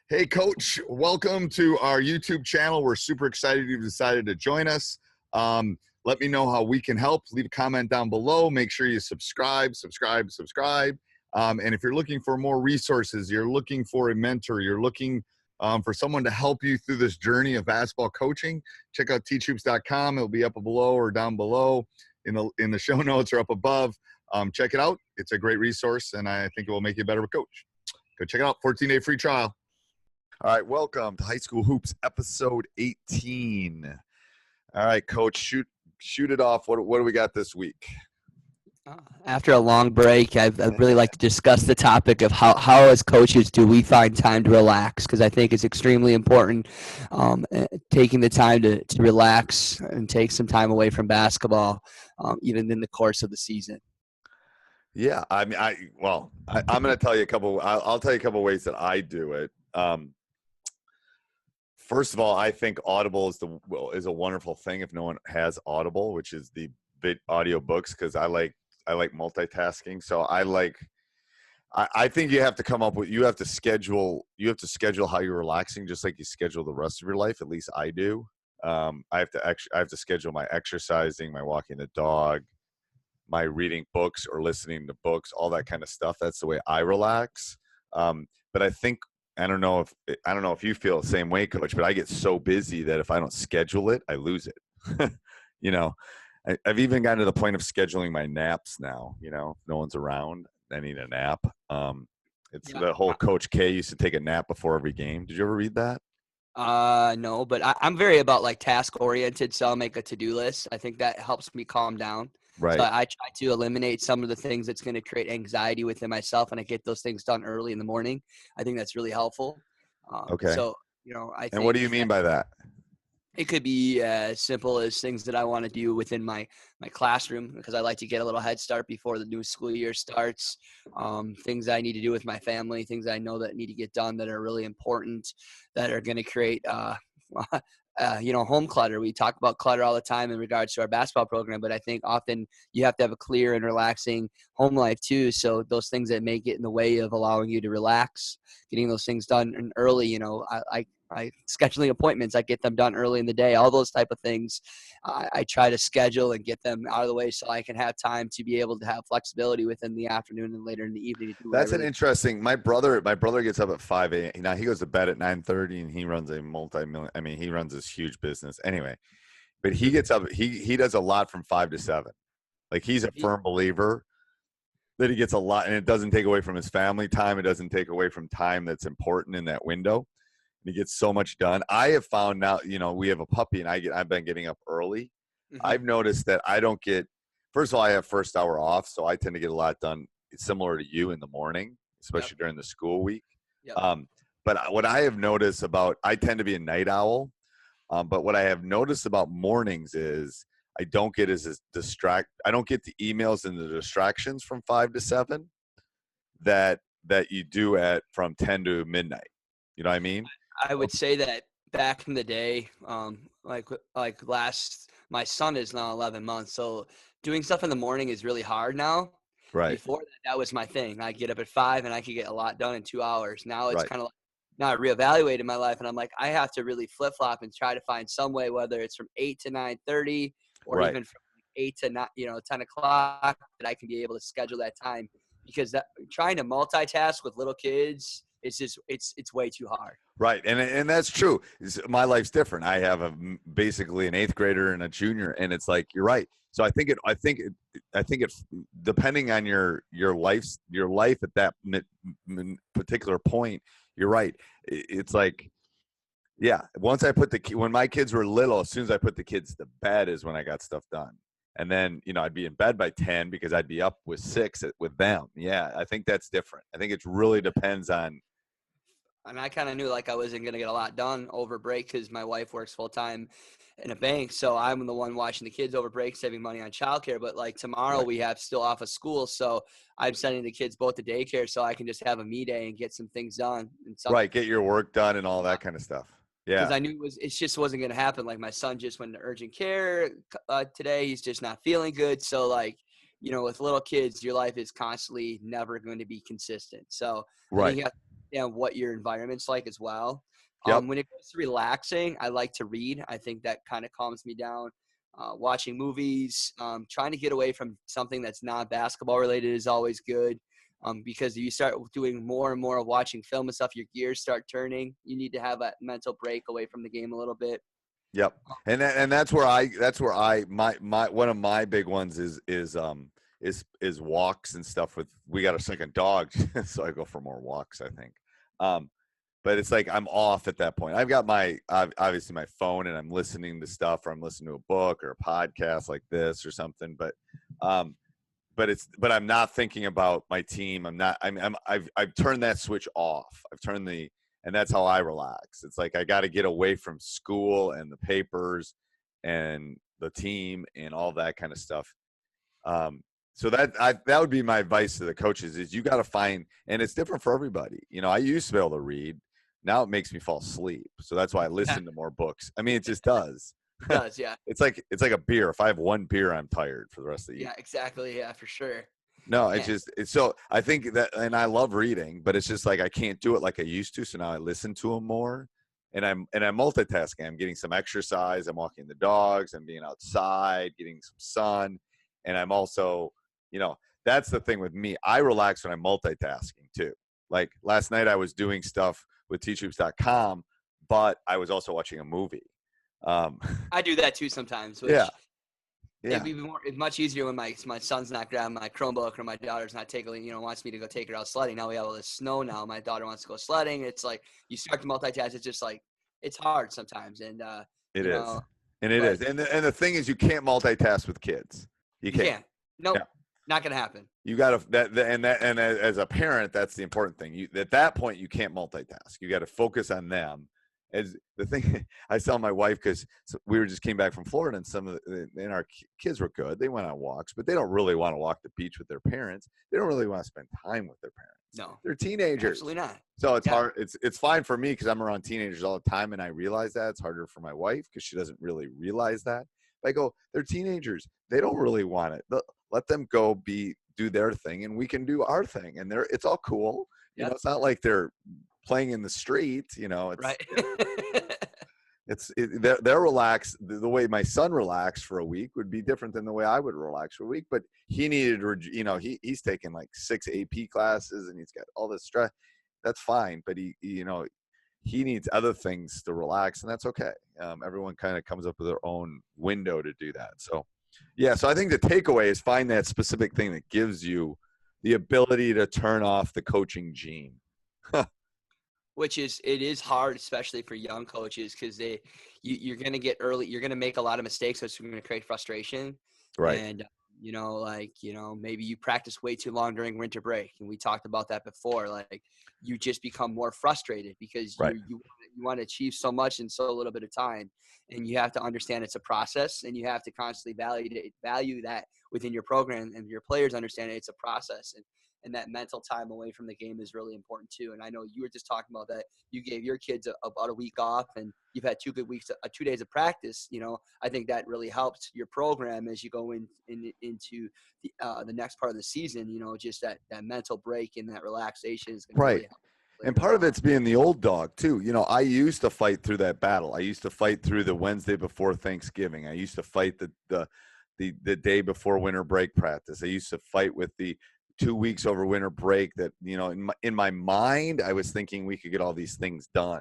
Hey, Coach, welcome to our YouTube channel. We're super excited you've decided to join us. Let me know how we can help. Leave a comment down below. Make sure you subscribe. And if you're looking for more resources, you're looking for a mentor, you're looking for someone to help you through this journey of basketball coaching, check out teachhoops.com. It'll be up below or down below in the show notes or up above. Check it out. It's a great resource, and I think it will make you a better coach. Go check it out. 14-day free trial. All right, welcome to High School Hoops, episode 18. All right, Coach, shoot it off. What do we got this week? After a long break, I'd really like to discuss the topic of how as coaches do we find time to relax, because I think it's extremely important, taking the time to relax and take some time away from basketball, even in the course of the season. Yeah, I mean, I'm going to tell you I'll tell you a couple ways that I do it. First of all, I think Audible is a wonderful thing if no one has Audible, which is the audio books, because I like multitasking. So I think you have to schedule how you're relaxing, just like you schedule the rest of your life. At least I do. I have to schedule my exercising, my walking the dog, my reading books or listening to books, all that kind of stuff. That's the way I relax. But I don't know if you feel the same way, Coach, but I get so busy that if I don't schedule it, I lose it. I've even gotten to the point of scheduling my naps now. If no one's around, I need a nap. The whole Coach K used to take a nap before every game. Did you ever read that? No, but I'm very about task oriented, so I'll make a to-do list. I think that helps me calm down. Right. So I try to eliminate some of the things that's going to create anxiety within myself, and I get those things done early in the morning. I think that's really helpful. Okay. So, I think. And what do you mean by that? It could be as simple as things that I want to do within my classroom, because I like to get a little head start before the new school year starts. Things I need to do with my family, things I know that need to get done that are really important, that are going to create home clutter. We talk about clutter all the time in regards to our basketball program, but I think often you have to have a clear and relaxing home life too. So those things that may get in the way of allowing you to relax, getting those things done early, I scheduling appointments, I get them done early in the day, all those type of things. I try to schedule and get them out of the way so I can have time to be able to have flexibility within the afternoon and later in the evening. That's an interesting. My brother gets up at 5 a.m. Now he goes to bed at 9:30, and he runs he runs this huge business anyway. But he gets up. He does a lot from 5 to 7. Like, he's a firm believer that he gets a lot, and it doesn't take away from his family time. It doesn't take away from time that's important in that window. And he gets so much done. I have found now, we have a puppy, and I've been getting up early. Mm-hmm. I've noticed that I don't get. First of all, I have first hour off, so I tend to get a lot done. It's similar to you in the morning, especially during the school week. Yep. But what I have noticed I tend to be a night owl. But what I have noticed about mornings is I don't get I don't get the emails and the distractions from 5 to 7 that you do from 10 to midnight. You know what I mean? I would say that back in the day, my son is now 11 months, so doing stuff in the morning is really hard now. Right. Before that was my thing. I get up at 5 and I could get a lot done in 2 hours. Now it's kind of like, now I reevaluated my life, and I'm like, I have to really flip flop and try to find some way, whether it's from 8 to 9:30 or even from 8 to 10 o'clock, that I can be able to schedule that time, because trying to multitask with little kids, it's way too hard. Right. And that's true. My life's different. I have basically an 8th grader and a junior, and it's like, you're right. So I think it depending on your life at that particular point, you're right. It's like, yeah, when my kids were little, as soon as I put the kids to bed is when I got stuff done. And then, I'd be in bed by 10 because I'd be up with 6 with them. Yeah, I think that's different. I think it really depends on. And I kind of knew I wasn't going to get a lot done over break because my wife works full time in a bank. So I'm the one watching the kids over break, saving money on childcare. But tomorrow we have still off of school. So I'm sending the kids both to daycare so I can just have a me day and get some things done. Right. Get your work done and all that kind of stuff. Yeah. Because I knew it just wasn't going to happen. My son just went into urgent care today. He's just not feeling good. So with little kids, your life is constantly never going to be consistent. So right. understand what your environment's like as well. Yep. When it comes to relaxing, I like to read. I think that kind of calms me down. Watching movies, trying to get away from something that's not basketball related is always good. Because you start doing more and more of watching film and stuff, your gears start turning. You need to have a mental break away from the game a little bit. Yep. And that's where my one of my big ones is walks and stuff. With we got a second dog, so I go for more walks, I think. But it's like I'm off at that point. I've got obviously my phone, and I'm listening to stuff, or I'm listening to a book or a podcast like this or something. But I'm not thinking about my team. I've turned that switch off. And that's how I relax. It's like I got to get away from school and the papers and the team and all that kind of stuff. So that would be my advice to the coaches is you got to find, and it's different for everybody. I used to be able to read. Now it makes me fall asleep. So that's why I listen to more books. I mean, it just does. It does, yeah. It's like a beer. If I have one beer, I'm tired for the rest of the year. Yeah, exactly. Yeah, for sure. No, it's so I think that, and I love reading, but it's just like I can't do it like I used to. So now I listen to them more, and I'm multitasking. I'm getting some exercise. I'm walking the dogs. I'm being outside, getting some sun, and I'm also, that's the thing with me. I relax when I'm multitasking too. Like last night, I was doing stuff with teachhoops.com, but I was also watching a movie. I do that too sometimes. Yeah. It'd be much easier when my son's not grabbing my Chromebook or my daughter's not wants me to go take her out sledding. Now we have all this snow now. My daughter wants to go sledding. It's like you start to multitask. It's just like it's hard sometimes. And it is. And it is. And the thing is, you can't multitask with kids. You can't. Nope. Yeah. Not gonna happen. You got to and as a parent, that's the important thing. At that point, you can't multitask. You got to focus on them. As the thing I tell my wife, because we just came back from Florida, and our kids were good. They went on walks, but they don't really want to walk the beach with their parents. They don't really want to spend time with their parents. No, they're teenagers. Absolutely not. So it's hard. It's fine for me because I'm around teenagers all the time, and I realize that. It's harder for my wife because she doesn't really realize that. But I go, they're teenagers. They don't really want it. Let them go do their thing, and we can do our thing, and it's all cool. Yep. It's not like they're playing in the street. It's right. They're relaxed. The way my son relaxed for a week would be different than the way I would relax for a week. But he needed, he's taken like 6 AP classes, and he's got all this stress. That's fine, but he needs other things to relax, and that's okay. Everyone kind of comes up with their own window to do that. So, yeah. So I think the takeaway is find that specific thing that gives you the ability to turn off the coaching gene. Which it is hard, especially for young coaches, because you're going to get early. You're going to make a lot of mistakes, so it's going to create frustration. Right. And maybe you practice way too long during winter break, and we talked about that before. Like you just become more frustrated because you want to achieve so much in so little bit of time, and you have to understand it's a process, and you have to constantly value that within your program, and your players understand it's a process. And that mental time away from the game is really important too. And I know you were just talking about that. You gave your kids about a week off, and you've had 2 good weeks, 2 days of practice. I think that really helped your program as you go into the next part of the season. Just that mental break and that relaxation is going to really help. And part of it's being the old dog too. I used to fight through that battle. I used to fight through the Wednesday before Thanksgiving. I used to fight the day before winter break practice. I used to fight with the 2 weeks over winter break that, in my mind, I was thinking we could get all these things done.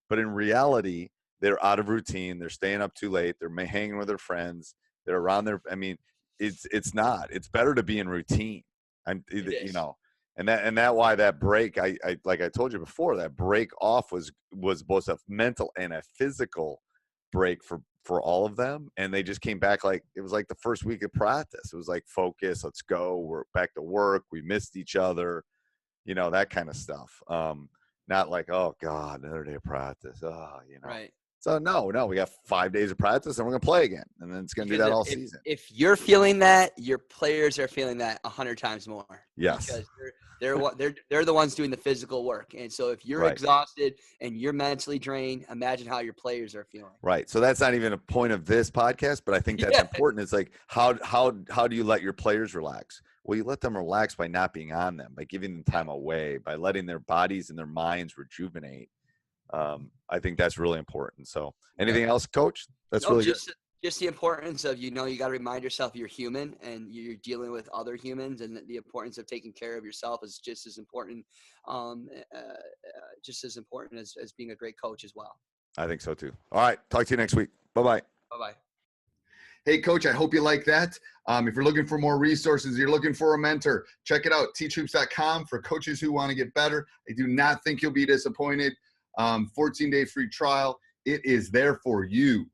But in reality, they're out of routine. They're staying up too late. They're hanging with their friends. They're around it's not. It's better to be in routine. And that why that break, I like I told you before, that break off was both a mental and a physical break for all of them, and they just came back like it was like the first week of practice. It was like, focus, let's go, we're back to work, we missed each other, that kind of stuff. Not like, oh God, another day of practice. Right. So no, we got 5 days of practice and we're gonna play again, and then it's gonna do that all season. If you're feeling that, your players are feeling that 100 times more. Yes. Because they're the ones doing the physical work, and so if you're exhausted and you're mentally drained, imagine how your players are feeling. Right. So that's not even a point of this podcast, but I think that's important. It's like how do you let your players relax? Well, you let them relax by not being on them, by giving them time away, by letting their bodies and their minds rejuvenate. I think that's really important. So anything else, Coach? That's No, really good. Just the importance of, you got to remind yourself you're human and you're dealing with other humans, and the importance of taking care of yourself is just as important, as being a great coach as well. I think so too. All right. Talk to you next week. Bye-bye. Bye-bye. Hey, Coach, I hope you like that. If you're looking for more resources, you're looking for a mentor, check it out, teachhoops.com, for coaches who want to get better. I do not think you'll be disappointed. 14-day free trial. It is there for you.